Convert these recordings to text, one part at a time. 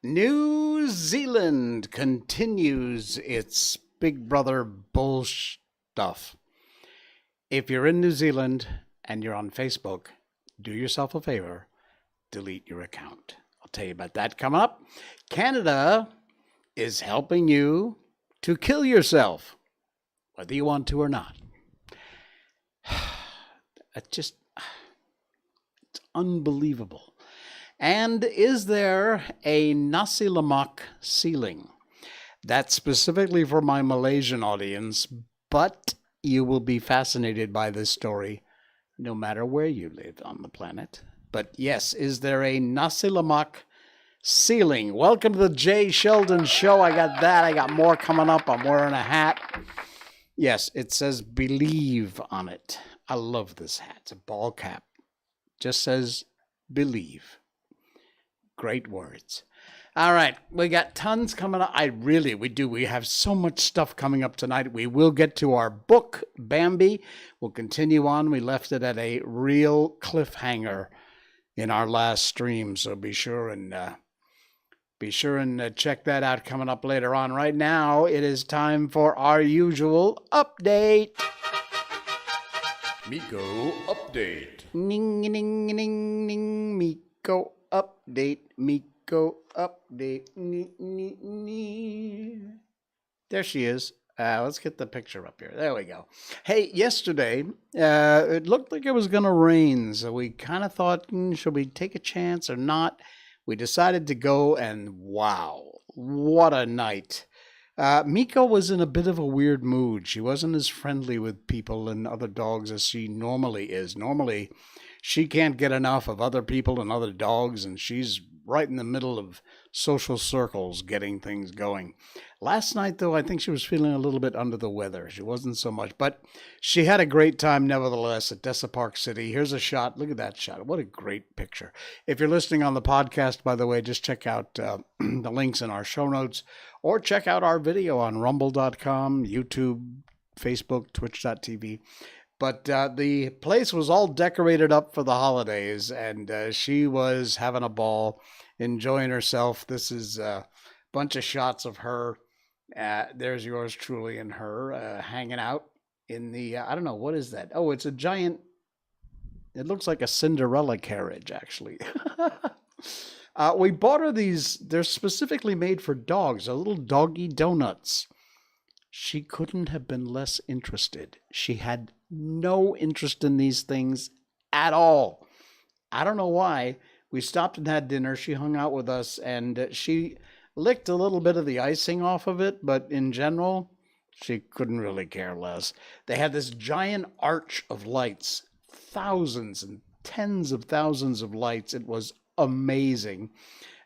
New Zealand continues its Big Brother bullshit stuff. If you're in New Zealand and you're on Facebook, do yourself a favor, delete your account. I'll tell you about that coming up. Canada is helping you to kill yourself, whether you want to or not. It's unbelievable. And is there a nasi lemak ceiling? That's specifically for my Malaysian audience, but you will be fascinated by this story no matter where you live on the planet. But yes, is there a nasi lemak ceiling? Welcome to the Jay Sheldon Show. I got that. I got more coming up. I'm wearing a hat. Yes, it says believe on it. I love this hat. It's a ball cap. Just says believe. Great words. All right, we got tons coming up. We do. We have so much stuff coming up tonight. We will get to our book, Bambi. We'll continue on. We left it at a real cliffhanger in our last stream, so be sure and check that out coming up later on. Right now, it is time for our usual update. Miko update. Ning, ning, ning, ning, Miko update, Miko update. There she is. Let's get the picture up here. There we go. Hey, yesterday, it looked like it was going to rain, so we kind of thought, should we take a chance or not? We decided to go, and wow, what a night. Miko was in a bit of a weird mood. She wasn't as friendly with people and other dogs as she normally is. Normally, she can't get enough of other people and other dogs, and she's right in the middle of social circles getting things going. Last night, though, I think she was feeling a little bit under the weather. She wasn't so much, but she had a great time nevertheless at Dessa Park City. Here's a shot. Look at that shot. What a great picture. If you're listening on the podcast, by the way, just check out the links in our show notes, or check out our video on rumble.com, YouTube, Facebook, twitch.tv. But the place was all decorated up for the holidays, and she was having a ball, enjoying herself. This is a bunch of shots of her. There's yours truly and her hanging out in the, I don't know, what is that? Oh, it's a giant, it looks like a Cinderella carriage, actually. We bought her these, they're specifically made for dogs, a little doggy donuts. She couldn't have been less interested. She had no interest in these things at all. I don't know why. We stopped and had dinner. She hung out with us, and she licked a little bit of the icing off of it, but in general, she couldn't really care less. They had this giant arch of lights, thousands and tens of thousands of lights. It was amazing.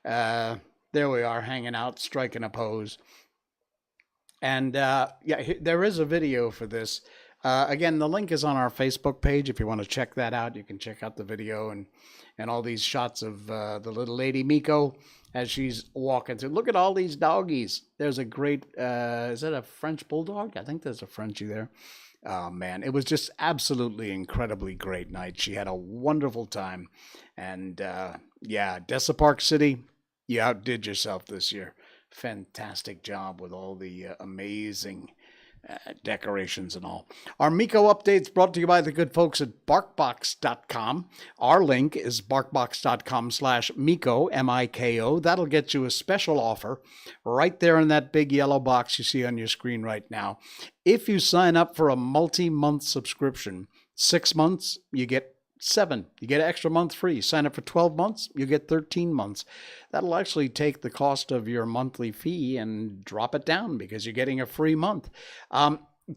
There There we are, hanging out, striking a pose. And there is a video for this. Again, the link is on our Facebook page. If you want to check that out, you can check out the video and all these shots of the little lady Miko as she's walking through. Look at all these doggies. There's a great, is that a French bulldog? I think there's a Frenchie there. Oh, man, it was just absolutely incredibly great night. She had a wonderful time. And Dessa Park City, you outdid yourself this year. Fantastic job with all the amazing decorations and all. Our Miko updates brought to you by the good folks at Barkbox.com. Our link is barkbox.com/Miko, M-I-K-O. That'll get you a special offer right there in that big yellow box you see on your screen right now. If you sign up for a multi-month subscription, 6 months, you get 7. You get an extra month free. Sign up for 12 months, you get 13 months. That'll actually take the cost of your monthly fee and drop it down because you're getting a free month.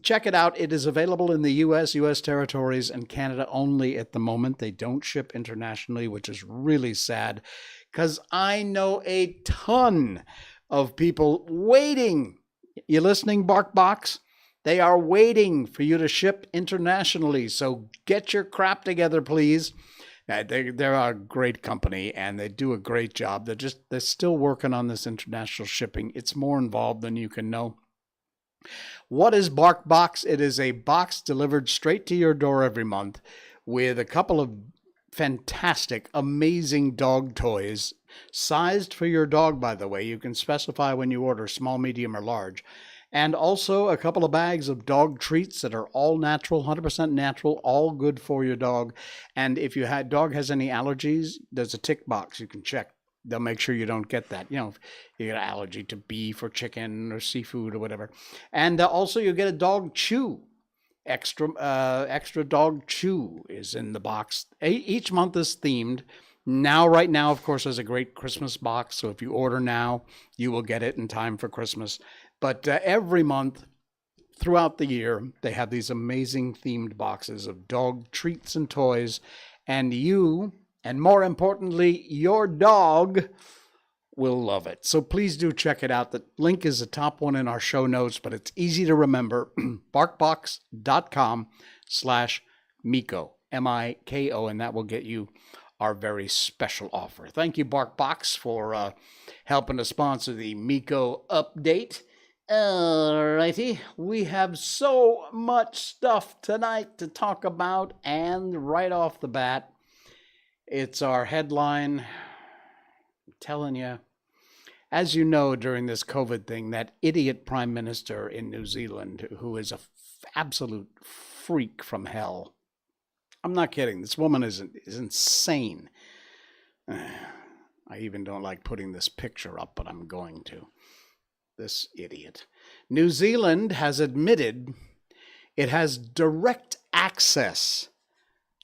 Check it out. It is available in the U.S., U.S. territories, and Canada only at the moment. They don't ship internationally, which is really sad because I know a ton of people waiting. You listening, Barkbox? They are waiting for you to ship internationally, so get your crap together, please. They're a great company, and they do a great job. They're still working on this international shipping. It's more involved than you can know. What is Barkbox? It is a box delivered straight to your door every month with a couple of fantastic, amazing dog toys, sized for your dog, by the way. You can specify when you order small, medium, or large. And also a couple of bags of dog treats that are all natural, 100% natural, all good for your dog. And if your dog has any allergies, there's a tick box you can check. They'll make sure you don't get that. You know, if you get an allergy to beef or chicken or seafood or whatever. And also you get a dog chew. Extra dog chew is in the box. Each month is themed. Right now, of course, there's a great Christmas box. So if you order now, you will get it in time for Christmas. But every month throughout the year, they have these amazing themed boxes of dog treats and toys. And you, and more importantly, your dog will love it. So please do check it out. The link is the top one in our show notes, but it's easy to remember. Barkbox.com/Miko, M-I-K-O, and that will get you our very special offer. Thank you, Barkbox, for helping to sponsor the Miko update. Alrighty, we have so much stuff tonight to talk about, and right off the bat, it's our headline. I'm telling you, as you know, during this COVID thing, that idiot prime minister in New Zealand, who is a absolute freak from hell. I'm not kidding. This woman is insane. I even don't like putting this picture up, but I'm going to. This idiot. New Zealand has admitted it has direct access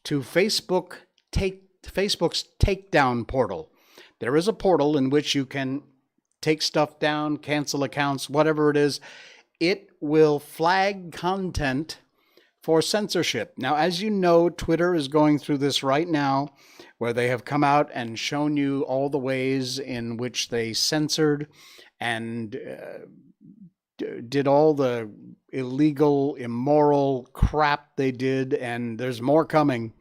to Facebook's takedown portal. There is a portal in which you can take stuff down, cancel accounts, whatever it is. It will flag content for censorship. Now, as you know, Twitter is going through this right now, where they have come out and shown you all the ways in which they censored and did all the illegal, immoral crap they did, and there's more coming.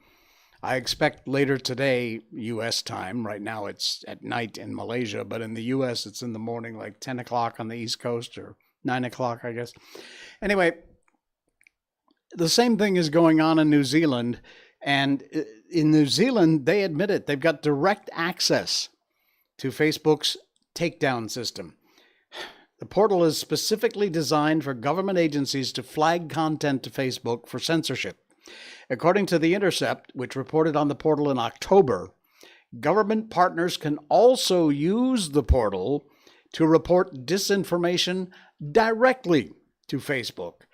I expect later today, U.S. time. Right now it's at night in Malaysia, but in the U.S. it's in the morning, like 10 o'clock on the East Coast, or 9 o'clock, I guess. Anyway, the same thing is going on in New Zealand, and in New Zealand, they admit it. They've got direct access to Facebook's takedown system. The portal is specifically designed for government agencies to flag content to Facebook for censorship. According to The Intercept, which reported on the portal in October, government partners can also use the portal to report disinformation directly to Facebook.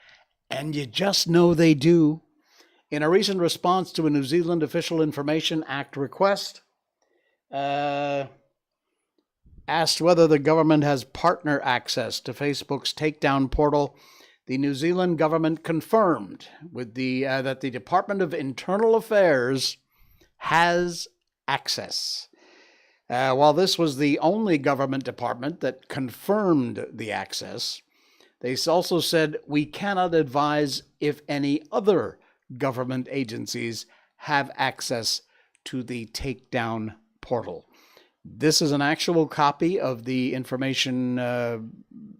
And you just know they do. In a recent response to a New Zealand Official Information Act request, asked whether the government has partner access to Facebook's takedown portal, the New Zealand government confirmed with that the Department of Internal Affairs has access. While this was the only government department that confirmed the access, they also said, we cannot advise if any other government agencies have access to the takedown portal. This is an actual copy of the information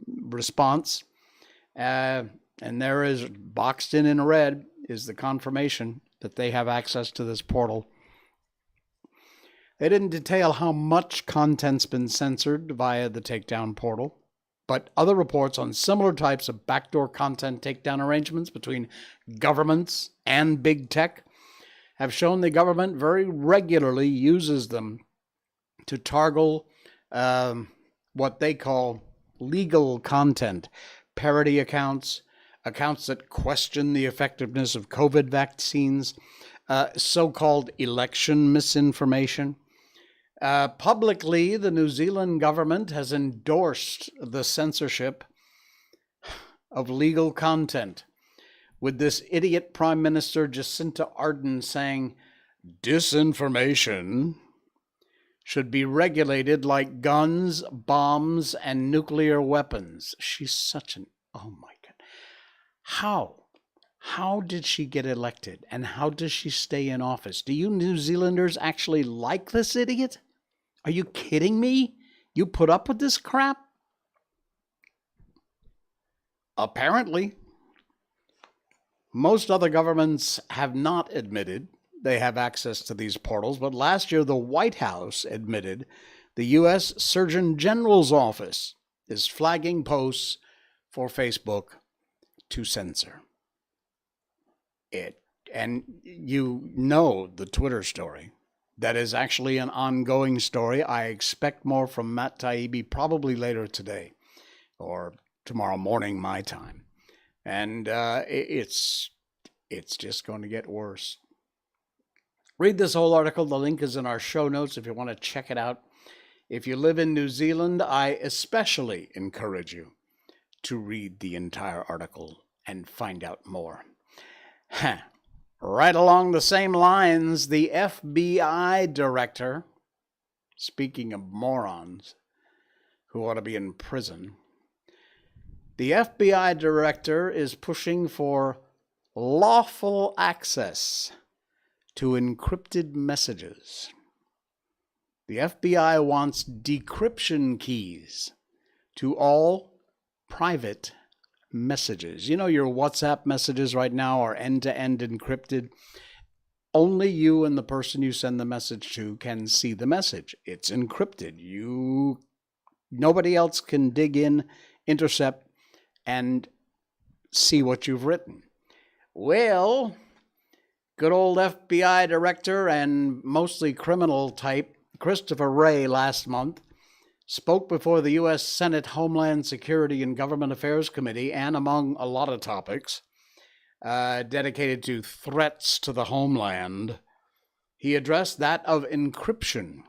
response. And there is, boxed in red, is the confirmation that they have access to this portal. They didn't detail how much content's been censored via the takedown portal, but other reports on similar types of backdoor content takedown arrangements between governments and big tech have shown the government very regularly uses them to target what they call legal content, parody accounts, accounts that question the effectiveness of COVID vaccines, so-called election misinformation. Publicly, the New Zealand government has endorsed the censorship of legal content, with this idiot Prime Minister Jacinta Ardern saying disinformation should be regulated like guns, bombs, and nuclear weapons. She's such an, oh my God. How did she get elected? And how does she stay in office? Do you New Zealanders actually like this idiot? Are you kidding me? You put up with this crap? Apparently. Most other governments have not admitted they have access to these portals, but last year the White House admitted the U.S. Surgeon General's office is flagging posts for Facebook to censor it. And you know the Twitter story. That is actually an ongoing story. I expect more from Matt Taibbi probably later today or tomorrow morning my time. And it's just going to get worse. Read this whole article. The link is in our show notes if you want to check it out. If you live in New Zealand, I especially encourage you to read the entire article and find out more. Right along the same lines, the FBI director, speaking of morons who ought to be in prison, the FBI director is pushing for lawful access to encrypted messages. The FBI wants decryption keys to all private messages. You know, your WhatsApp messages right now are end-to-end encrypted. Only you and the person you send the message to can see the message. It's encrypted. Nobody else can dig in, intercept, and see what you've written. Well, good old FBI director and mostly criminal type Christopher Wray last month spoke before the U.S. Senate Homeland Security and Government Affairs Committee, and among a lot of topics dedicated to threats to the homeland, he addressed that of encryption.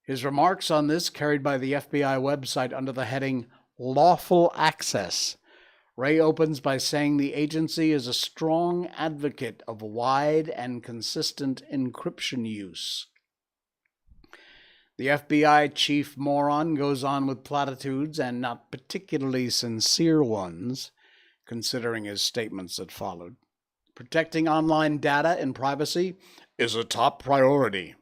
His remarks on this, carried by the FBI website under the heading Lawful Access. Wray opens by saying the agency is a strong advocate of wide and consistent encryption use. The FBI chief moron goes on with platitudes and not particularly sincere ones, considering his statements that followed. Protecting online data and privacy is a top priority.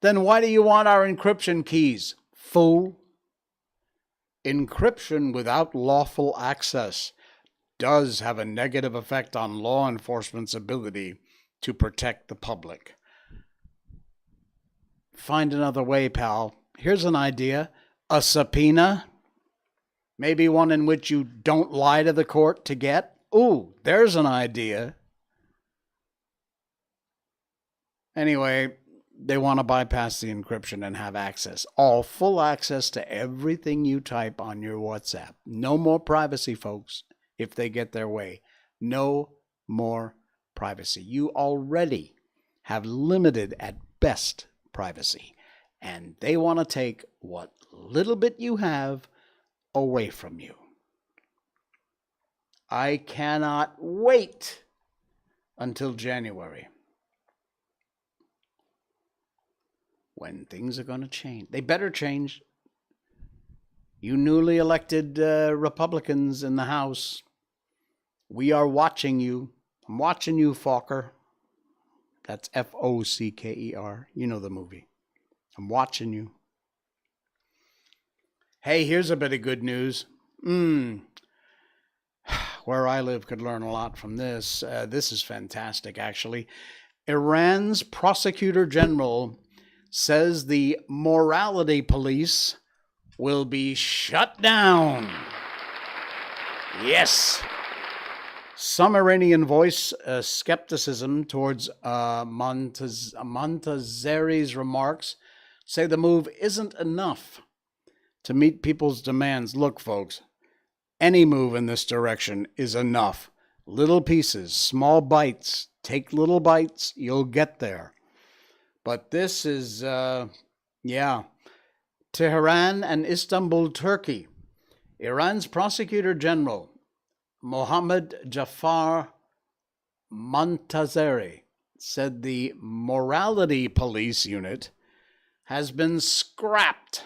Then why do you want our encryption keys, fool? Encryption without lawful access does have a negative effect on law enforcement's ability to protect the public. Find another way, pal. Here's an idea. A subpoena. Maybe one in which you don't lie to the court to get. Ooh, there's an idea. Anyway, they want to bypass the encryption and have access. All full access to everything you type on your WhatsApp. No more privacy, folks, if they get their way. No more privacy. You already have limited at best privacy, and they want to take what little bit you have away from you. I cannot wait until January. when things are going to change. They better change. You newly elected Republicans in the House, we are watching you. I'm watching you, Fokker. That's Focker. You know the movie. I'm watching you. Hey, here's a bit of good news. Where I live could learn a lot from this. This is fantastic, actually. Iran's prosecutor general says the morality police will be shut down. Yes. Some Iranian voice skepticism towards Montazeri's remarks, say the move isn't enough to meet people's demands. Look, folks, any move in this direction is enough. Little pieces, small bites. Take little bites, you'll get there. But this is, Tehran and Istanbul, Turkey. Iran's prosecutor general, Mohammad Jafar Montazeri, said the morality police unit has been scrapped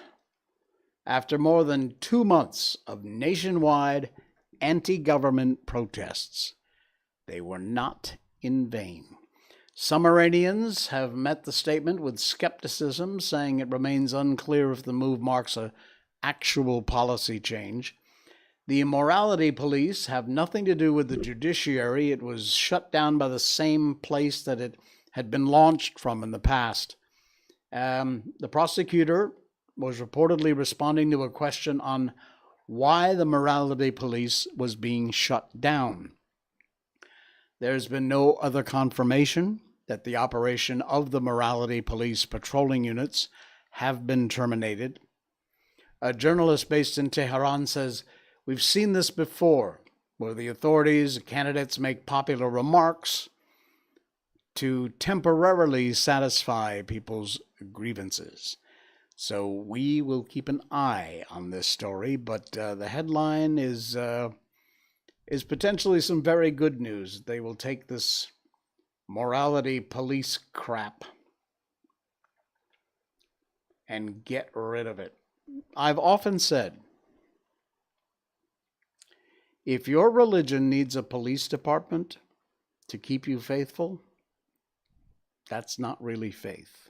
after more than 2 months of nationwide anti-government protests. They were not in vain. Some Iranians have met the statement with skepticism, saying it remains unclear if the move marks an actual policy change. The morality police have nothing to do with the judiciary. It was shut down by the same place that it had been launched from in the past. The prosecutor was reportedly responding to a question on why the morality police was being shut down. There's been no other confirmation that the operation of the morality police patrolling units have been terminated. A journalist based in Tehran says, "We've seen this before, where the authorities, candidates make popular remarks to temporarily satisfy people's grievances." So we will keep an eye on this story, but the headline is potentially some very good news. They will take this morality police crap and get rid of it. I've often said, if your religion needs a police department to keep you faithful, that's not really faith.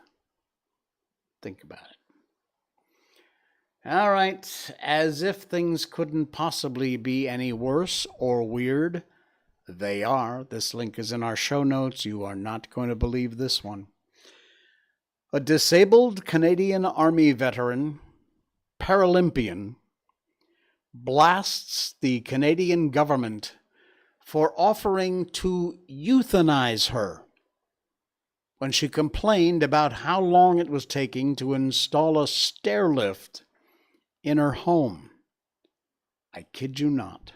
Think about it. All right, as if things couldn't possibly be any worse or weird, they are. This link is in our show notes. You are not going to believe this one. A disabled Canadian Army veteran, Paralympian, blasts the Canadian government for offering to euthanize her when she complained about how long it was taking to install a stair lift in her home. I kid you not.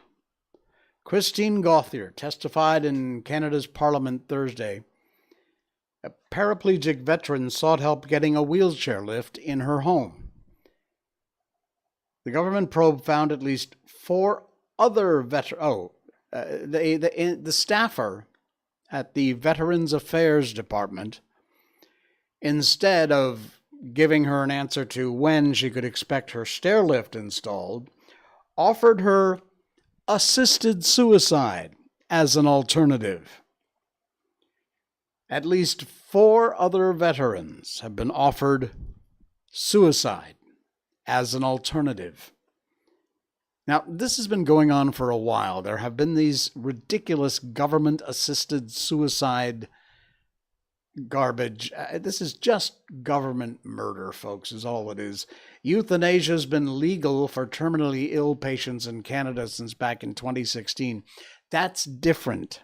Christine Gauthier testified in Canada's Parliament Thursday. A paraplegic veteran sought help getting a wheelchair lift in her home. The government probe found at least 4 other veterans. The staffer at the Veterans Affairs Department, instead of giving her an answer to when she could expect her stair lift installed, offered her assisted suicide as an alternative. At least 4 other veterans have been offered suicide as an alternative. Now, this has been going on for a while. There have been these ridiculous government-assisted suicide garbage. This is just government murder, folks, is all it is. Euthanasia has been legal for terminally ill patients in Canada since back in 2016. That's different.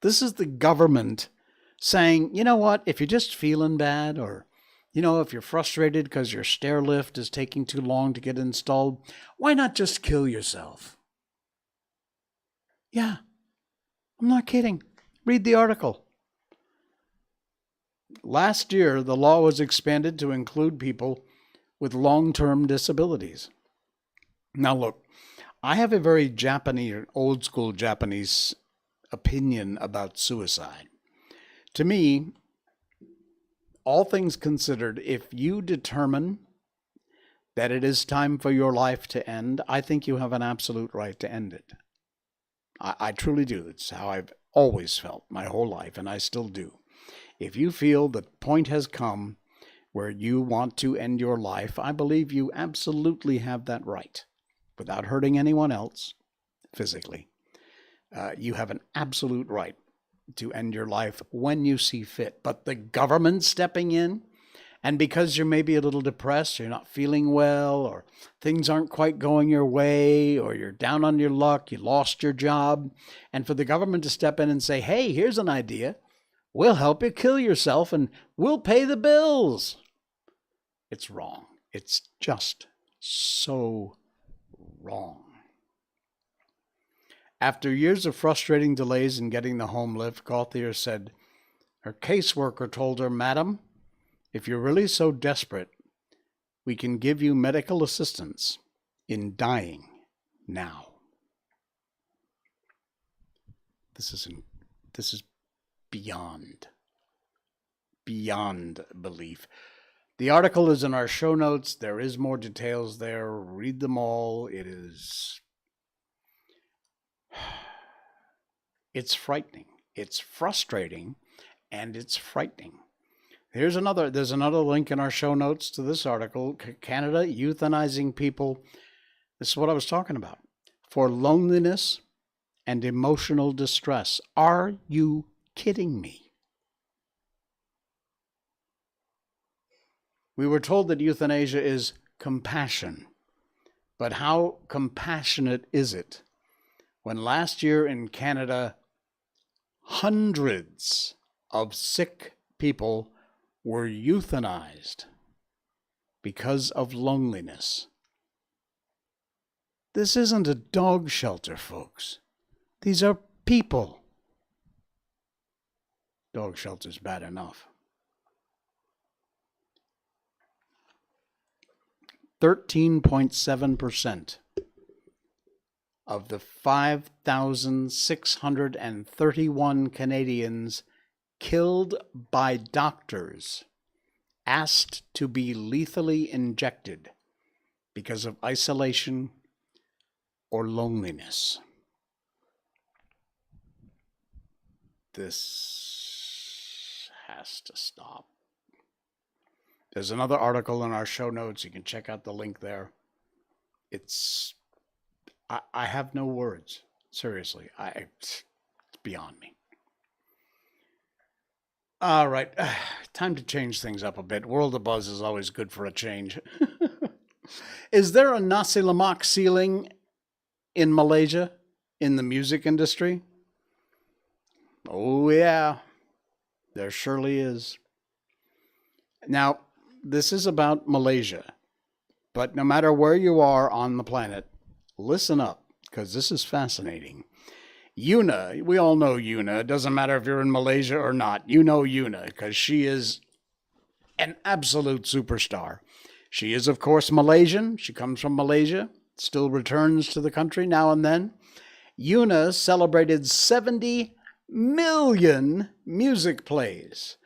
This is the government saying, you know what, if you're just feeling bad, or, you know, if you're frustrated because your stair lift is taking too long to get installed, why not just kill yourself? Yeah, I'm not kidding. Read the article. Last year, the law was expanded to include people with long-term disabilities. Now look, I have a very Japanese, old-school Japanese opinion about suicide. To me, all things considered, if you determine that it is time for your life to end, I think you have an absolute right to end it. I truly do. It's how I've always felt my whole life, and I still do. If you feel the point has come where you want to end your life, I believe you absolutely have that right without hurting anyone else physically. You have an absolute right to end your life when you see fit. But the government stepping in, and because you're maybe a little depressed, you're not feeling well, or things aren't quite going your way, or you're down on your luck, you lost your job, and for the government to step in and say, hey, here's an idea, we'll help you kill yourself and we'll pay the bills. It's wrong. It's just so wrong. After years of frustrating delays in getting the home lift, Gauthier said her caseworker told her, Madam, if you're really so desperate, we can give you medical assistance in dying now. This is beyond belief. The article is in our show notes. There is more details there. Read them all. It's frightening. It's frustrating, and it's frightening. There's another link in our show notes to this article. Canada euthanizing people. This is what I was talking about. For loneliness and emotional distress. Are you kidding me? We were told that euthanasia is compassion. But how compassionate is it when last year in Canada, hundreds of sick people were euthanized because of loneliness? This isn't a dog shelter, folks. These are people. Dog shelter's bad enough. 13.7% of the 5,631 Canadians killed by doctors asked to be lethally injected because of isolation or loneliness. This has to stop. There's another article in our show notes. You can check out the link there. I have no words. Seriously, it's beyond me. All right, time to change things up a bit. World of Buzz is always good for a change. Is there a Nasi Lemak ceiling in Malaysia in the music industry? Oh, yeah, there surely is. Now, this is about Malaysia, but no matter where you are on the planet, listen up, because this is fascinating. Yuna, we all know Yuna. It doesn't matter if you're in Malaysia or not. You know Yuna, because she is an absolute superstar. She is, of course, Malaysian. She comes from Malaysia, still returns to the country now and then. Yuna celebrated 70 million music plays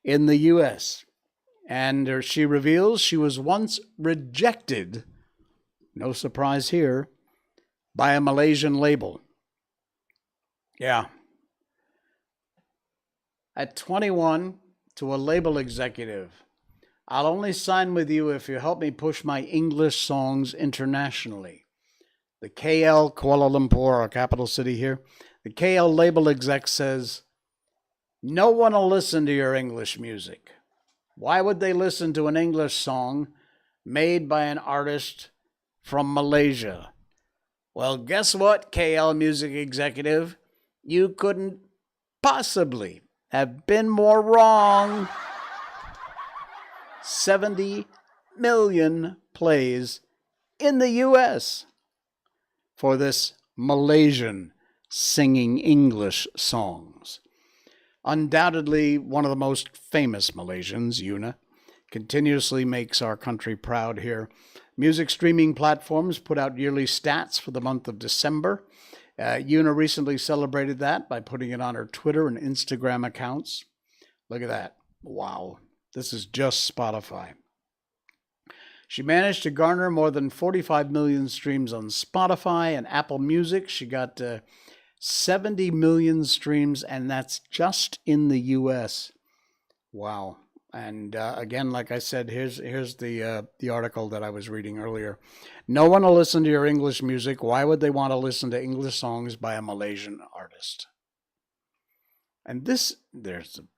in the U.S., and she reveals she was once rejected, no surprise here, by a Malaysian label. Yeah. At 21, to a label executive, I'll only sign with you if you help me push my English songs internationally. The KL, Kuala Lumpur, our capital city here, the KL label exec says, no one will listen to your English music. Why would they listen to an English song made by an artist from Malaysia? Well, guess what, KL music executive? You couldn't possibly have been more wrong. 70 million plays in the U.S. for this Malaysian singing English songs. Undoubtedly, one of the most famous Malaysians, Yuna, continuously makes our country proud here. Music streaming platforms put out yearly stats for the month of December. Yuna recently celebrated that by putting it on her Twitter and Instagram accounts. Look at that. Wow. This is just Spotify. She managed to garner more than 45 million streams on Spotify and Apple Music. She got 70 million streams, and that's just in the U.S. Wow. And again, like I said, here's the article that I was reading earlier. No one will listen to your English music. Why would they want to listen to English songs by a Malaysian artist? And there's an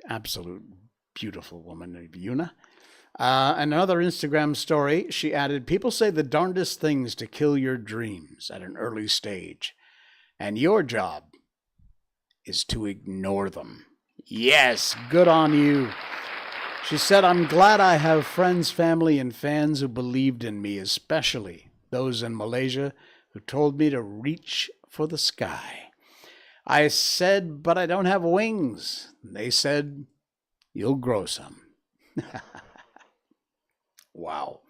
absolute beautiful woman named Yuna. Another Instagram story, she added, people say the darndest things to kill your dreams at an early stage. And your job is to ignore them. Yes, good on you. She said, I'm glad I have friends, family, and fans who believed in me, especially those in Malaysia who told me to reach for the sky. I said, but I don't have wings. They said, you'll grow some. Wow.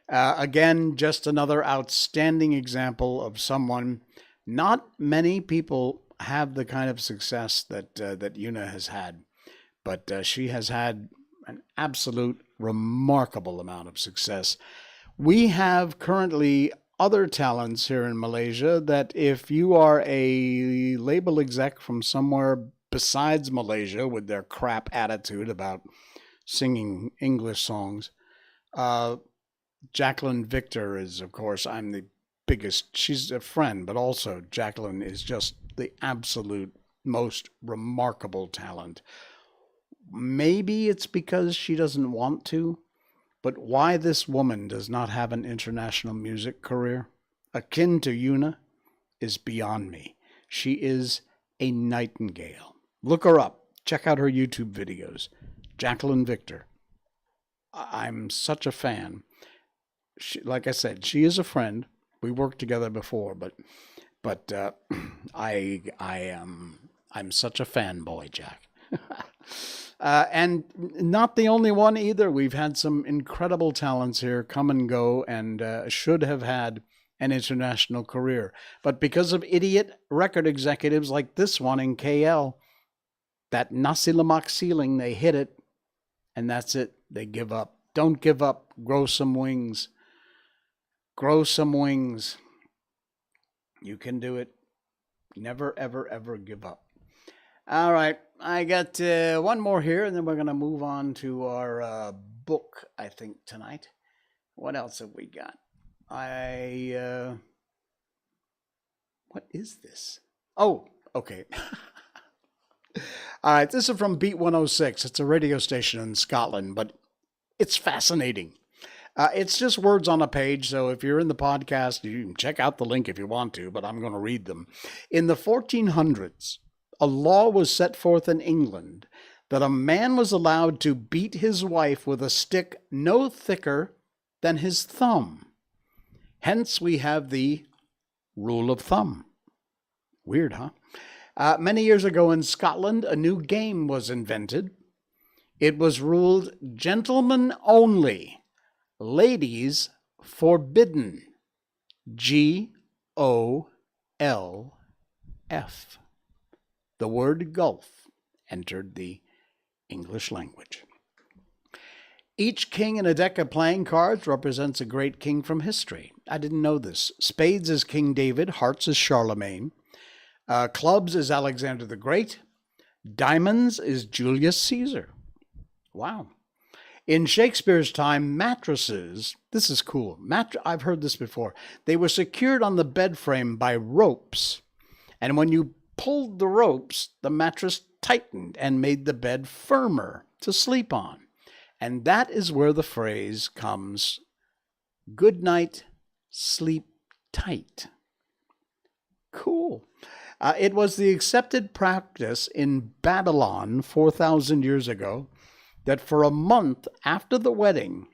Again, just another outstanding example of someone. Not many people have the kind of success that Yuna has had, but she has had an absolute remarkable amount of success. We have currently other talents here in Malaysia that if you are a label exec from somewhere besides Malaysia with their crap attitude about singing English songs, Jacqueline Victor is, of course, I'm the biggest. She's a friend, but also Jacqueline is just the absolute most remarkable talent. Maybe it's because she doesn't want to, but why this woman does not have an international music career akin to Yuna is beyond me. She is a nightingale. Look her up. Check out her YouTube videos. Jacqueline Victor. I'm such a fan. Like I said, she is a friend. We worked together before, but I'm such a fanboy, Jack. And not the only one either. We've had some incredible talents here come and go, and should have had an international career, but because of idiot record executives like this one in KL, that nasi lemak ceiling, they hit it, and that's it. They give up. Don't give up. Grow some wings. Grow some wings. You can do it. Never, ever, ever give up. All right. I got one more here, and then we're going to move on to our book, I think, tonight. What else have we got? What is this? Oh, okay. All right. This is from Beat 106. It's a radio station in Scotland, but it's fascinating. It's just words on a page, so if you're in the podcast, you can check out the link if you want to, but I'm going to read them. In the 1400s, a law was set forth in England that a man was allowed to beat his wife with a stick no thicker than his thumb. Hence, we have the rule of thumb. Weird, huh? Many years ago in Scotland, a new game was invented. It was ruled gentlemen only. Ladies forbidden. GOLF. The word golf entered the English language. Each king in a deck of playing cards represents a great king from history. I didn't know this. Spades is King David. Hearts is Charlemagne. Clubs is Alexander the Great. Diamonds is Julius Caesar. Wow. In Shakespeare's time, mattresses, this is cool. I've heard this before. They were secured on the bed frame by ropes. And when you pulled the ropes, the mattress tightened and made the bed firmer to sleep on. And that is where the phrase comes, good night, sleep tight. Cool. It was the accepted practice in Babylon 4,000 years ago that for a month after the wedding,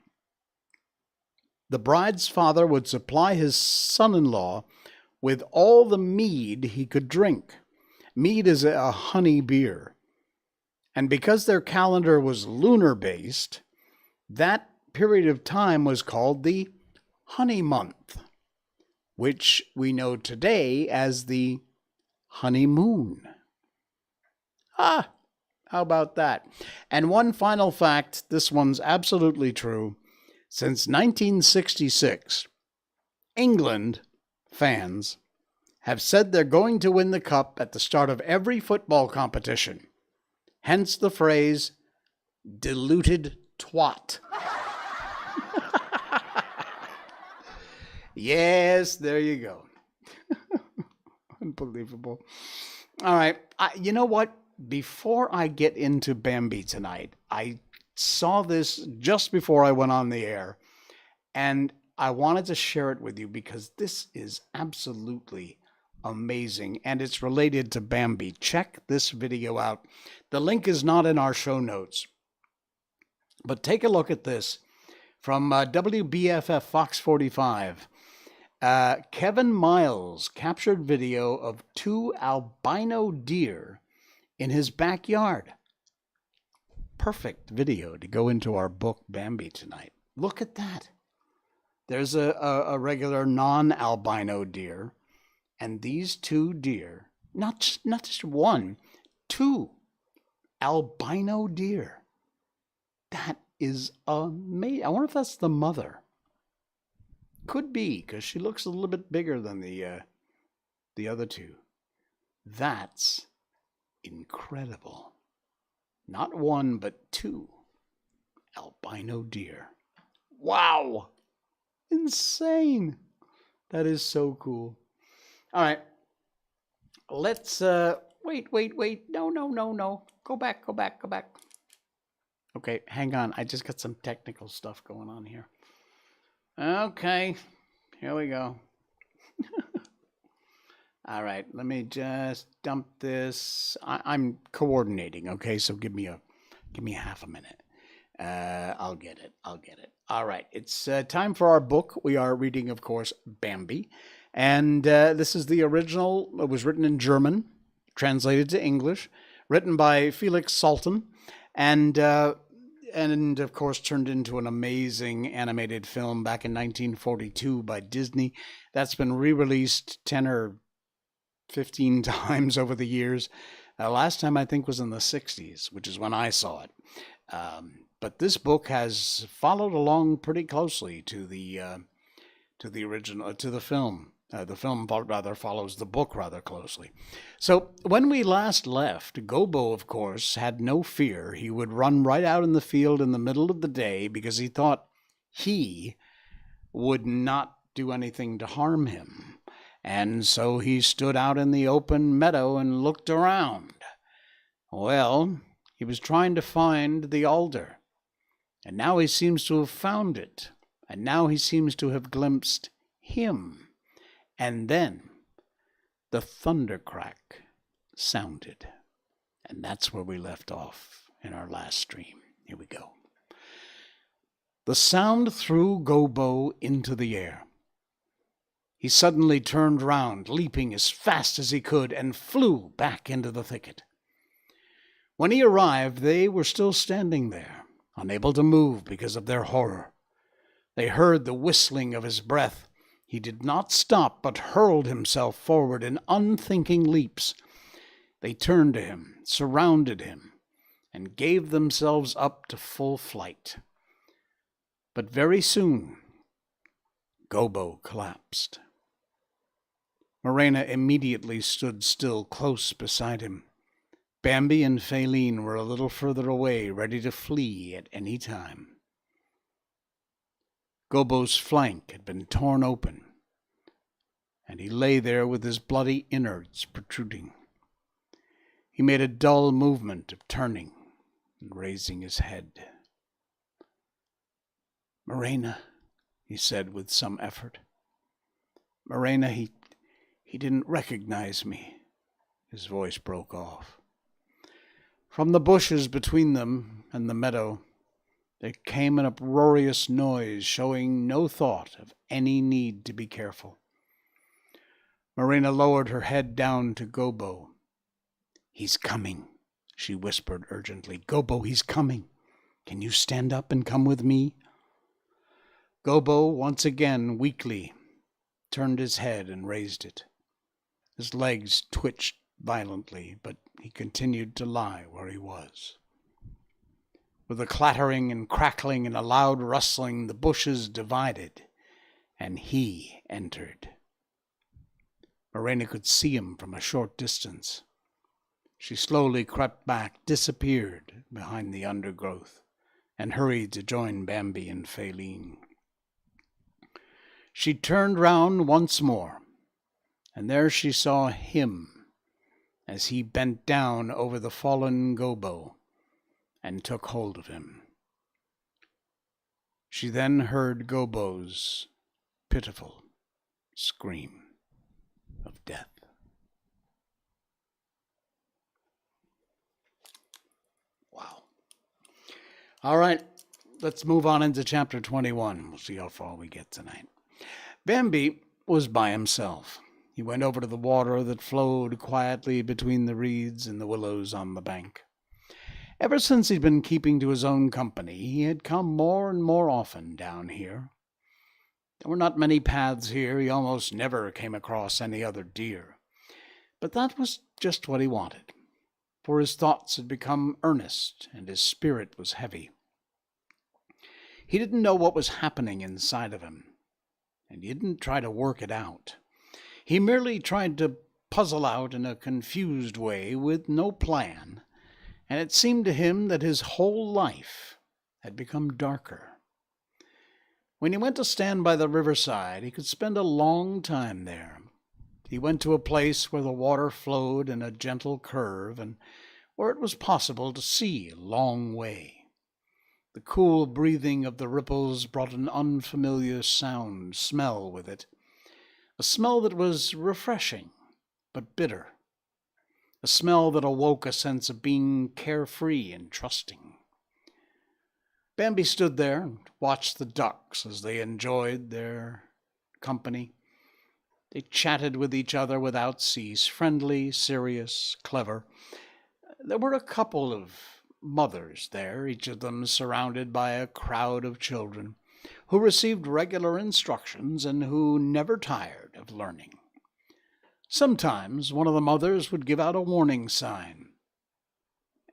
the bride's father would supply his son-in-law with all the mead he could drink. Mead is a honey beer. And because their calendar was lunar-based, that period of time was called the honey month, which we know today as the honeymoon. How about that? And one final fact, this one's absolutely true. Since 1966, England fans have said they're going to win the cup at the start of every football competition. Hence the phrase, diluted twat. Yes, there you go. Unbelievable. All right. You know what? Before I get into Bambi tonight, I saw this just before I went on the air, and I wanted to share it with you because this is absolutely amazing, and it's related to Bambi. Check this video out. The link is not in our show notes, but take a look at this from WBFF Fox 45. Kevin Miles captured video of 2 albino deer in his backyard. Perfect video to go into our book Bambi tonight. Look at that. There's a regular non-albino deer, and these 2 deer, not just 1, 2 albino deer. That is amazing. I wonder if that's the mother. Could be, because she looks a little bit bigger than the other 2. That's incredible. Not 1, but 2 albino deer. Wow! Insane. That is so cool. All right. Let's wait. No. Go back. Okay, hang on. I just got some technical stuff going on here. Okay, here we go. All right, let me just dump this. I'm coordinating, okay? So give me half a minute. I'll get it. All right, it's time for our book. We are reading, of course, Bambi. And this is the original. It was written in German, translated to English, written by Felix Salten, and of course turned into an amazing animated film back in 1942 by Disney. That's been re-released 10 or 15 times over the years. Last time I think was in the 60s, which is when I saw it. But this book has followed along pretty closely to the original, to the film. The film rather follows the book rather closely. So when we last left, Gobo, of course, had no fear. He would run right out in the field in the middle of the day because he thought he would not do anything to harm him. And so he stood out in the open meadow and looked around. Well, he was trying to find the alder, and now he seems to have found it, and now he seems to have glimpsed him. And then the thundercrack sounded. And that's where we left off in our last stream. Here we go. The sound threw Gobo into the air. He suddenly turned round, leaping as fast as he could, and flew back into the thicket. When he arrived, they were still standing there, unable to move because of their horror. They heard the whistling of his breath. He did not stop, but hurled himself forward in unthinking leaps. They turned to him, surrounded him, and gave themselves up to full flight. But very soon, Gobo collapsed. Morena immediately stood still close beside him. Bambi and Faline were a little further away, ready to flee at any time. Gobo's flank had been torn open, and he lay there with his bloody innards protruding. He made a dull movement of turning and raising his head. "Morena," he said with some effort. "Morena, he didn't recognize me." His voice broke off. From the bushes between them and the meadow, there came an uproarious noise, showing no thought of any need to be careful. Morena lowered her head down to Gobo. "He's coming," she whispered urgently. "Gobo, he's coming. Can you stand up and come with me?" Gobo, once again weakly, turned his head and raised it. His legs twitched violently, but he continued to lie where he was. With a clattering and crackling and a loud rustling, the bushes divided, and he entered. Morena could see him from a short distance. She slowly crept back, disappeared behind the undergrowth, and hurried to join Bambi and Faline. She turned round once more, and there she saw him as he bent down over the fallen Gobo and took hold of him. She then heard Gobo's pitiful scream of death. Wow. All right, let's move on into chapter 21. We'll see how far we get tonight. Bambi was by himself. He went over to the water that flowed quietly between the reeds and the willows on the bank. Ever since he'd been keeping to his own company, he had come more and more often down here. There were not many paths here. He almost never came across any other deer. But that was just what he wanted, for his thoughts had become earnest and his spirit was heavy. He didn't know what was happening inside of him, and he didn't try to work it out. He merely tried to puzzle out in a confused way with no plan, and it seemed to him that his whole life had become darker. When he went to stand by the riverside, he could spend a long time there. He went to a place where the water flowed in a gentle curve and where it was possible to see a long way. The cool breathing of the ripples brought an unfamiliar smell with it, a smell that was refreshing but bitter, a smell that awoke a sense of being carefree and trusting. Bambi stood there and watched the ducks as they enjoyed their company. They chatted with each other without cease, friendly, serious, clever. There were a couple of mothers there, each of them surrounded by a crowd of children, who received regular instructions and who never tired of learning. Sometimes one of the mothers would give out a warning sign,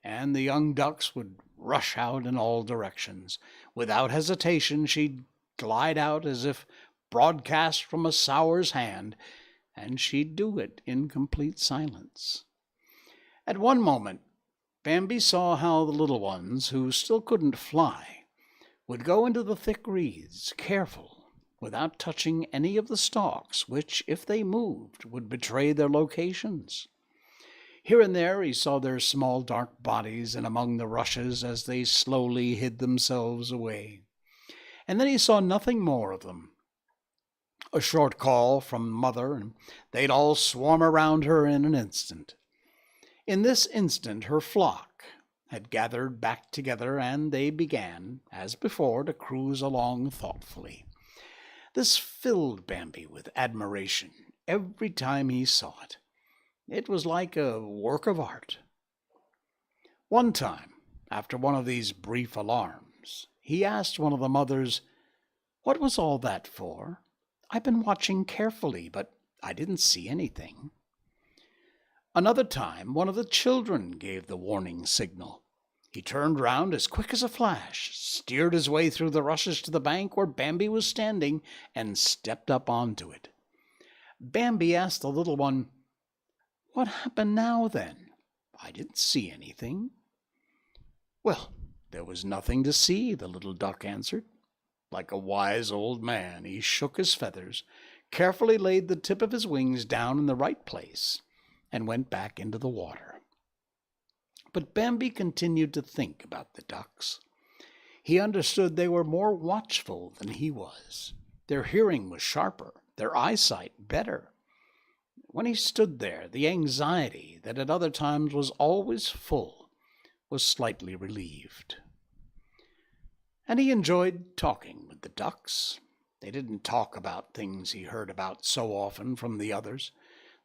and the young ducks would rush out in all directions. Without hesitation, she'd glide out as if broadcast from a sower's hand, and she'd do it in complete silence. At one moment, Bambi saw how the little ones, who still couldn't fly, would go into the thick reeds, careful, without touching any of the stalks, which, if they moved, would betray their locations. Here and there he saw their small dark bodies in among the rushes as they slowly hid themselves away. And then he saw nothing more of them. A short call from Mother, and they'd all swarm around her in an instant. In this instant her flock had gathered back together, and they began, as before, to cruise along thoughtfully. This filled Bambi with admiration every time he saw it. It was like a work of art. One time, after one of these brief alarms, he asked one of the mothers, "What was all that for? I've been watching carefully, but I didn't see anything." Another time, one of the children gave the warning signal. He turned round as quick as a flash, steered his way through the rushes to the bank where Bambi was standing, and stepped up onto it. Bambi asked the little one, "What happened now, then? I didn't see anything." "Well, there was nothing to see," the little duck answered. Like a wise old man, he shook his feathers, carefully laid the tip of his wings down in the right place, and went back into the water. But Bambi continued to think about the ducks. He understood they were more watchful than he was. Their hearing was sharper, their eyesight better. When he stood there, the anxiety that at other times was always full was slightly relieved. And he enjoyed talking with the ducks. They didn't talk about things he heard about so often from the others.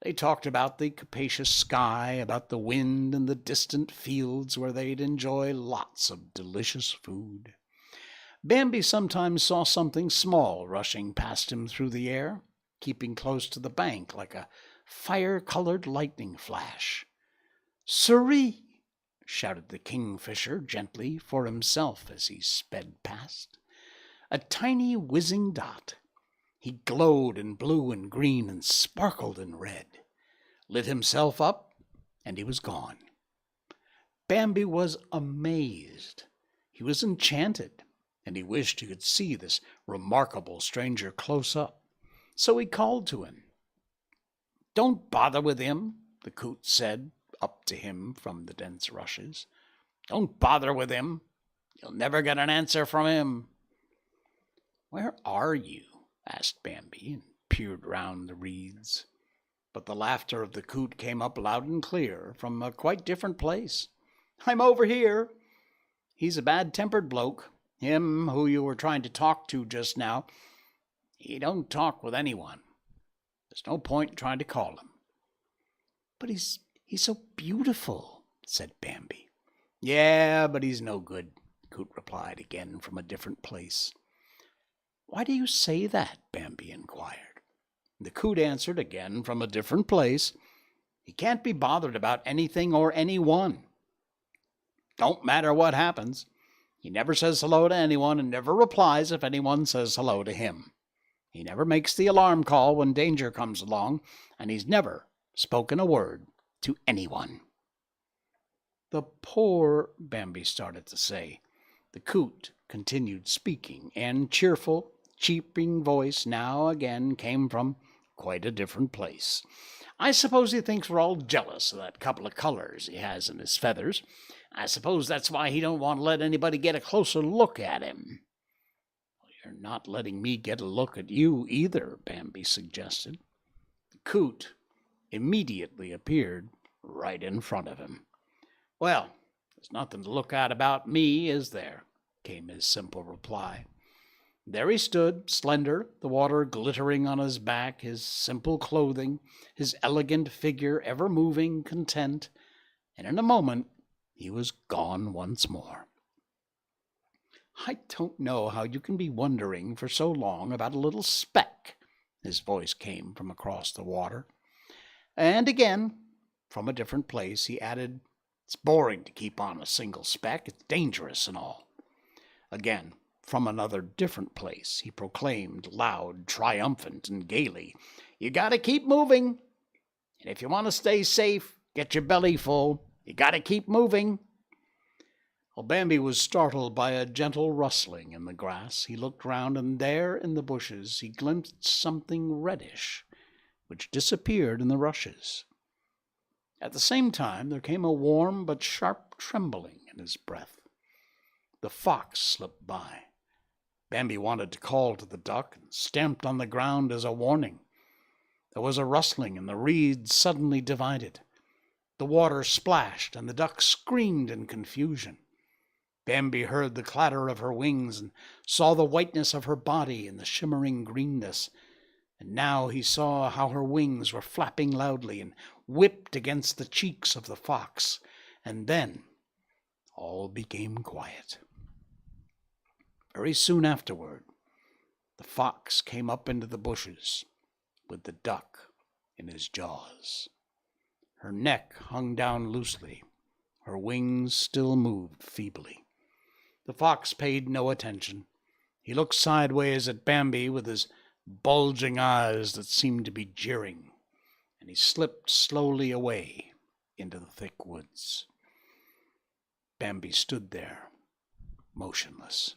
They talked about the capacious sky, about the wind and the distant fields where they'd enjoy lots of delicious food. Bambi sometimes saw something small rushing past him through the air. keeping close to the bank like a fire-colored lightning flash. "Siree!" shouted the kingfisher gently for himself as he sped past. A tiny whizzing dot. He glowed in blue and green and sparkled in red, lit himself up, and he was gone. Bambi was amazed. He was enchanted, and he wished he could see this remarkable stranger close up. So he called to him. "Don't bother with him," the coot said up to him from the dense rushes. "Don't bother with him. You'll never get an answer from him." "Where are you?" asked Bambi, and peered round the reeds. But the laughter of the coot came up loud and clear from a quite different place. "I'm over here. He's a bad-tempered bloke, him who you were trying to talk to just now. He don't talk with anyone. There's no point in trying to call him." "But he's so beautiful," said Bambi. "Yeah, but he's no good," Coot replied again from a different place. "Why do you say that?" Bambi inquired. The Coot answered again from a different place. "He can't be bothered about anything or anyone. Don't matter what happens. He never says hello to anyone and never replies if anyone says hello to him. He never makes the alarm call when danger comes along, and he's never spoken a word to anyone." "The poor," Bambi started to say. The Coot continued speaking, and cheerful, cheeping voice now again came from quite a different place. "I suppose he thinks we're all jealous of that couple of colors he has in his feathers. I suppose that's why he don't want to let anybody get a closer look at him." "You're not letting me get a look at you either," Bambi suggested. The Coot immediately appeared right in front of him. "Well, there's nothing to look at about me, is there?" came his simple reply. There he stood, slender, the water glittering on his back, his simple clothing, his elegant figure ever moving, content, and in a moment he was gone once more. "I don't know how you can be wondering for so long about a little speck," his voice came from across the water. And again, from a different place, he added, "It's boring to keep on a single speck. It's dangerous and all." Again, from another different place, he proclaimed, loud, triumphant, and gaily, "You gotta keep moving. And if you want to stay safe, get your belly full, you gotta keep moving." Well, Bambi was startled by a gentle rustling in the grass. He looked round, and there in the bushes he glimpsed something reddish, which disappeared in the rushes. At the same time there came a warm but sharp trembling in his breath. The fox slipped by. Bambi wanted to call to the duck and stamped on the ground as a warning. There was a rustling, and the reeds suddenly divided. The water splashed, and the duck screamed in confusion. Bambi heard the clatter of her wings and saw the whiteness of her body in the shimmering greenness. And now he saw how her wings were flapping loudly and whipped against the cheeks of the fox. And then all became quiet. Very soon afterward, the fox came up into the bushes with the duck in his jaws. Her neck hung down loosely. Her wings still moved feebly. The fox paid no attention. He looked sideways at Bambi with his bulging eyes that seemed to be jeering, and he slipped slowly away into the thick woods. Bambi stood there, motionless.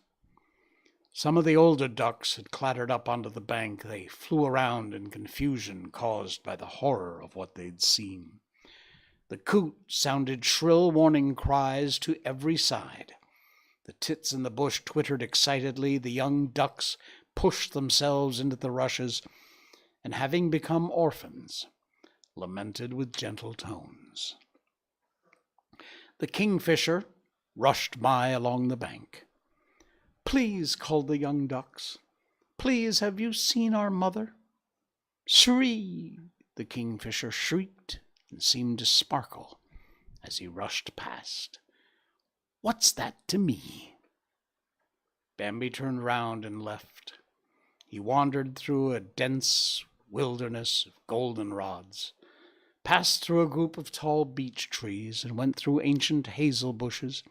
Some of the older ducks had clattered up onto the bank. They flew around in confusion caused by the horror of what they'd seen. The coot sounded shrill warning cries to every side. The tits in the bush twittered excitedly. The young ducks pushed themselves into the rushes, and having become orphans, lamented with gentle tones. The kingfisher rushed by along the bank. "Please," called the young ducks, "please, have you seen our mother?" "Siree!" the kingfisher shrieked and seemed to sparkle as he rushed past. "What's that to me?" Bambi turned round and left. He wandered through a dense, wilderness of goldenrods, passed through a group of tall beech trees, and went through ancient hazel bushes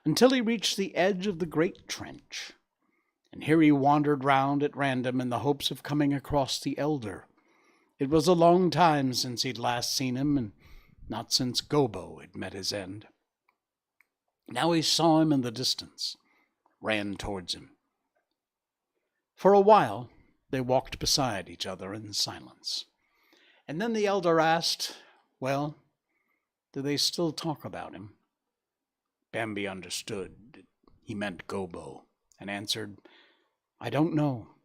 until he reached the edge of the great trench. And here he wandered round at random in the hopes of coming across the elder. It was a long time since he'd last seen him, and not since Gobo had met his end. Now he saw him in the distance, ran towards him. For a while they walked beside each other in silence. And then the elder asked, "Well, do they still talk about him?" Bambi understood he meant Gobo, and answered, "I don't know.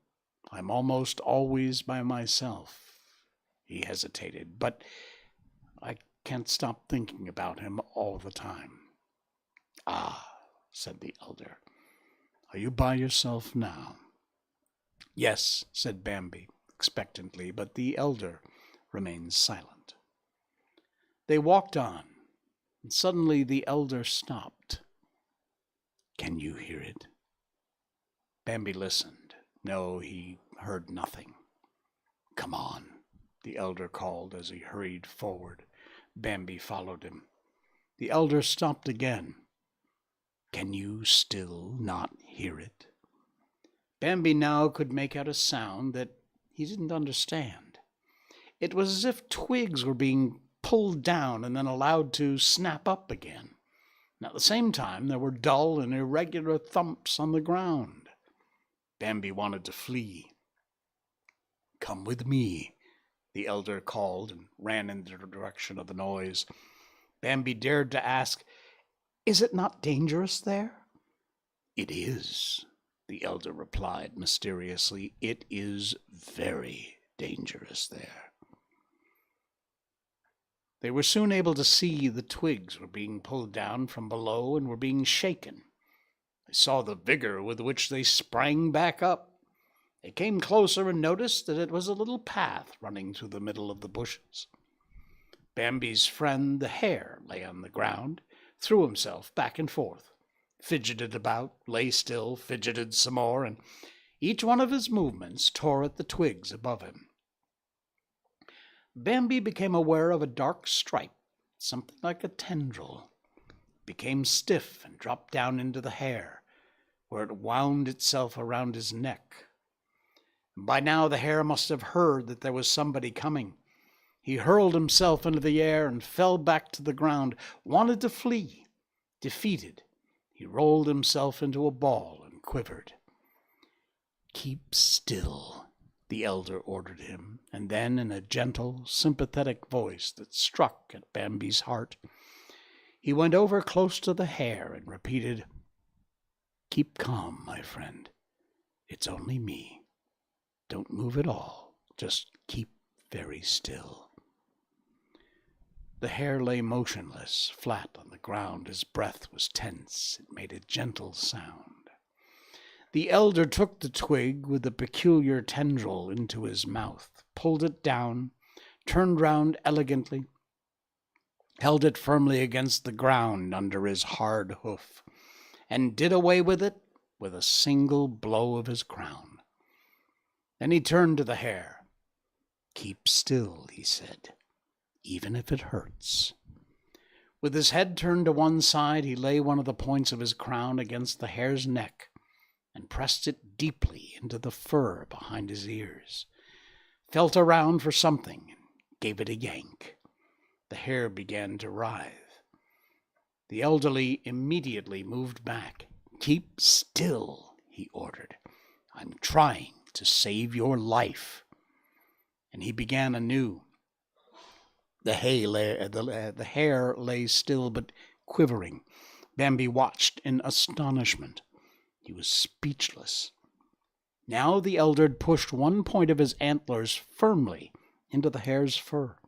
I'm almost always by myself." He hesitated, "But I can't stop thinking about him all the time." "Ah," said the elder, "are you by yourself now?" "Yes," said Bambi, expectantly, but the elder remained silent. They walked on, and suddenly the elder stopped. "Can you hear it?" Bambi listened. No, he heard nothing. "Come on," the elder called as he hurried forward. Bambi followed him. The elder stopped again. "Can you still not hear it?" Bambi now could make out a sound that he didn't understand. It was as if twigs were being pulled down and then allowed to snap up again. And at the same time, there were dull and irregular thumps on the ground. Bambi wanted to flee. "Come with me," the elder called, and ran in the direction of the noise. Bambi dared to ask, "Is it not dangerous there?" "It is," the elder replied mysteriously. "It is very dangerous there." They were soon able to see the twigs were being pulled down from below and were being shaken. They saw the vigor with which they sprang back up. They came closer and noticed that it was a little path running through the middle of the bushes. Bambi's friend, the hare, lay on the ground, threw himself back and forth, fidgeted about, lay still, fidgeted some more, and each one of his movements tore at the twigs above him. Bambi became aware of a dark stripe, something like a tendril. It became stiff and dropped down into the hair, where it wound itself around his neck. By now the hare must have heard that there was somebody coming. He hurled himself into the air and fell back to the ground, wanted to flee. Defeated, he rolled himself into a ball and quivered. "Keep still," the elder ordered him, and then in a gentle, sympathetic voice that struck at Bambi's heart, he went over close to the hare and repeated, "Keep calm, my friend. It's only me. Don't move at all. Just keep very still." The hare lay motionless, flat on the ground. His breath was tense. It made a gentle sound. The elder took the twig with the peculiar tendril into his mouth, pulled it down, turned round elegantly, held it firmly against the ground under his hard hoof, and did away with it with a single blow of his crown. Then he turned to the hare. "Keep still," he said, "even if it hurts." With his head turned to one side, he lay one of the points of his crown against the hare's neck and pressed it deeply into the fur behind his ears, felt around for something, and gave it a yank. The hare began to writhe. The elderly immediately moved back. "Keep still," he ordered. "I'm trying to save your life." And he began anew. The hare lay still but quivering. Bambi watched in astonishment. He was speechless. Now the elder had pushed one point of his antlers firmly into the hare's fur,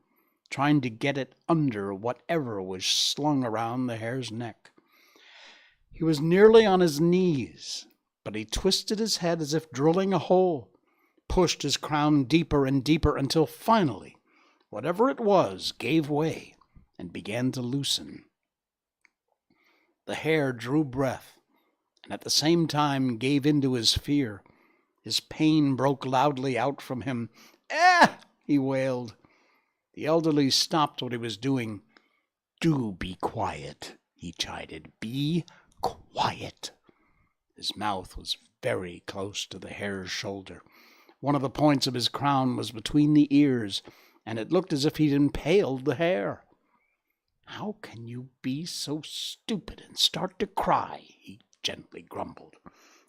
trying to get it under whatever was slung around the hare's neck. He was nearly on his knees, but he twisted his head as if drilling a hole, pushed his crown deeper and deeper until finally, whatever it was gave way and began to loosen. The hare drew breath, and at the same time gave in to his fear. His pain broke loudly out from him. "Ah!" he wailed. The elderly stopped what he was doing. "Do be quiet," he chided. "Be quiet." His mouth was very close to the hare's shoulder. One of the points of his crown was between the ears, and it looked as if he'd impaled the hare. "How can you be so stupid and start to cry?" he gently grumbled.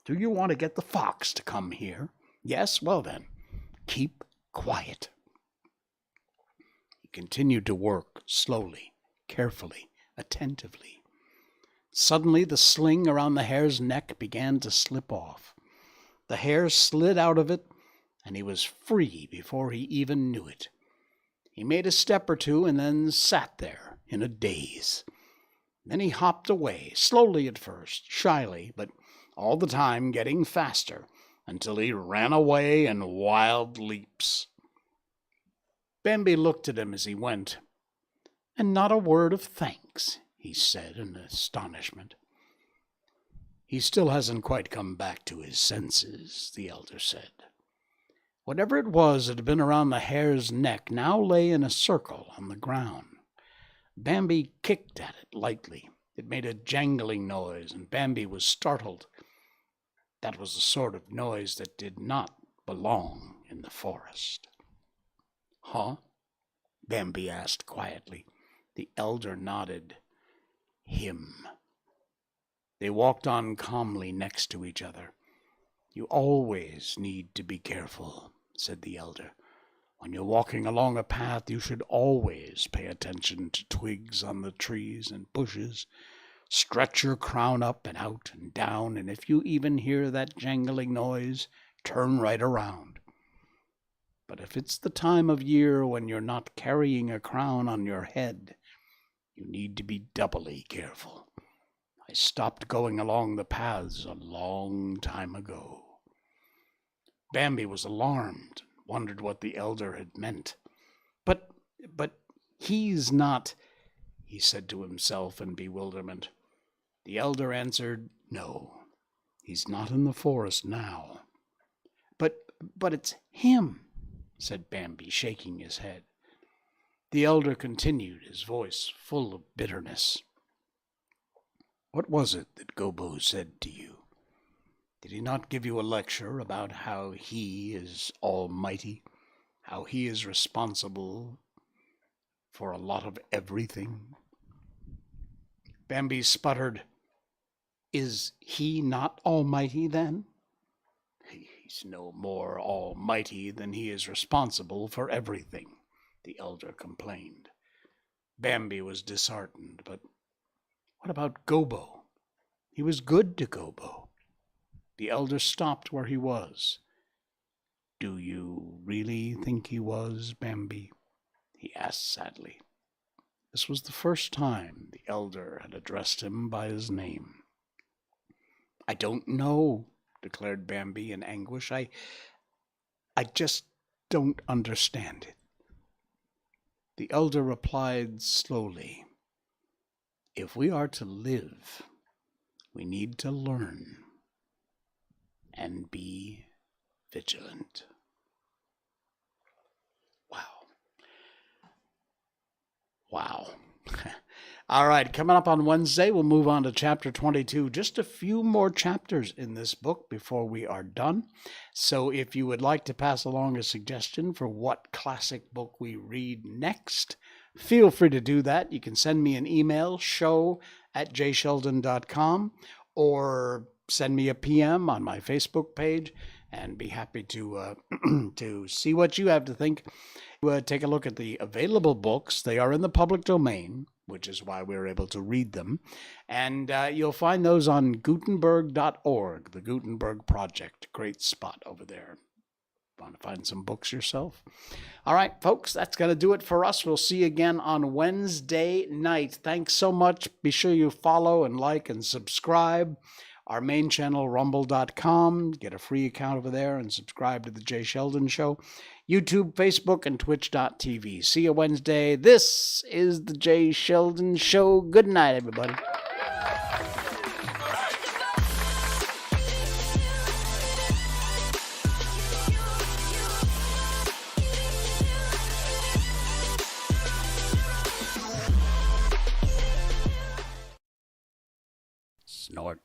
"Do you want to get the fox to come here? Yes? Well then, keep quiet." He continued to work slowly, carefully, attentively. Suddenly the sling around the hare's neck began to slip off. The hare slid out of it, and he was free before he even knew it. He made a step or two and then sat there in a daze. Then he hopped away, slowly at first, shyly, but all the time getting faster, until he ran away in wild leaps. Bambi looked at him as he went. "And not a word of thanks," he said in astonishment. "He still hasn't quite come back to his senses," the elder said. Whatever it was that had been around the hare's neck now lay in a circle on the ground. Bambi kicked at it lightly. It made a jangling noise, and Bambi was startled. That was the sort of noise that did not belong in the forest. "Huh?" Bambi asked quietly. The elder nodded. "Him." They walked on calmly next to each other. "You always need to be careful," said the elder. "When you're walking along a path, you should always pay attention to twigs on the trees and bushes. Stretch your crown up and out and down, and if you even hear that jangling noise, turn right around. But if it's the time of year when you're not carrying a crown on your head, you need to be doubly careful. I stopped going along the paths a long time ago." Bambi was alarmed, wondered what the elder had meant. But he's not," he said to himself in bewilderment. The elder answered, "No, he's not in the forest now." But it's him," said Bambi, shaking his head. The elder continued, his voice full of bitterness. "What was it that Gobo said to you? Did he not give you a lecture about how he is almighty, how he is responsible for a lot of everything?" Bambi sputtered. "Is he not almighty, then?" "He's no more almighty than he is responsible for everything," the elder complained. Bambi was disheartened. But what about Gobo? He was good to Gobo. The elder stopped where he was. "Do you really think he was, Bambi?" he asked sadly. This was the first time the elder had addressed him by his name. "I don't know," declared Bambi in anguish. I just don't understand it." The elder replied slowly, "If we are to live, we need to learn and be vigilant." Wow. All right, coming up on Wednesday, we'll move on to chapter 22. Just a few more chapters in this book before we are done. So if you would like to pass along a suggestion for what classic book we read next, feel free to do that. You can send me an email, show@jsheldon.com, or send me a PM on my Facebook page, and be happy to to see what you have to think. Take a look at the available books. They are in the public domain, which is why we're able to read them. And you'll find those on Gutenberg.org, the Gutenberg Project. Great spot over there. Want to find some books yourself? All right, folks, that's going to do it for us. We'll see you again on Wednesday night. Thanks so much. Be sure you follow and like and subscribe. Our main channel, rumble.com. Get a free account over there and subscribe to The Jay Sheldon Show. YouTube, Facebook, and Twitch.tv. See you Wednesday. This is The Jay Sheldon Show. Good night, everybody. snort.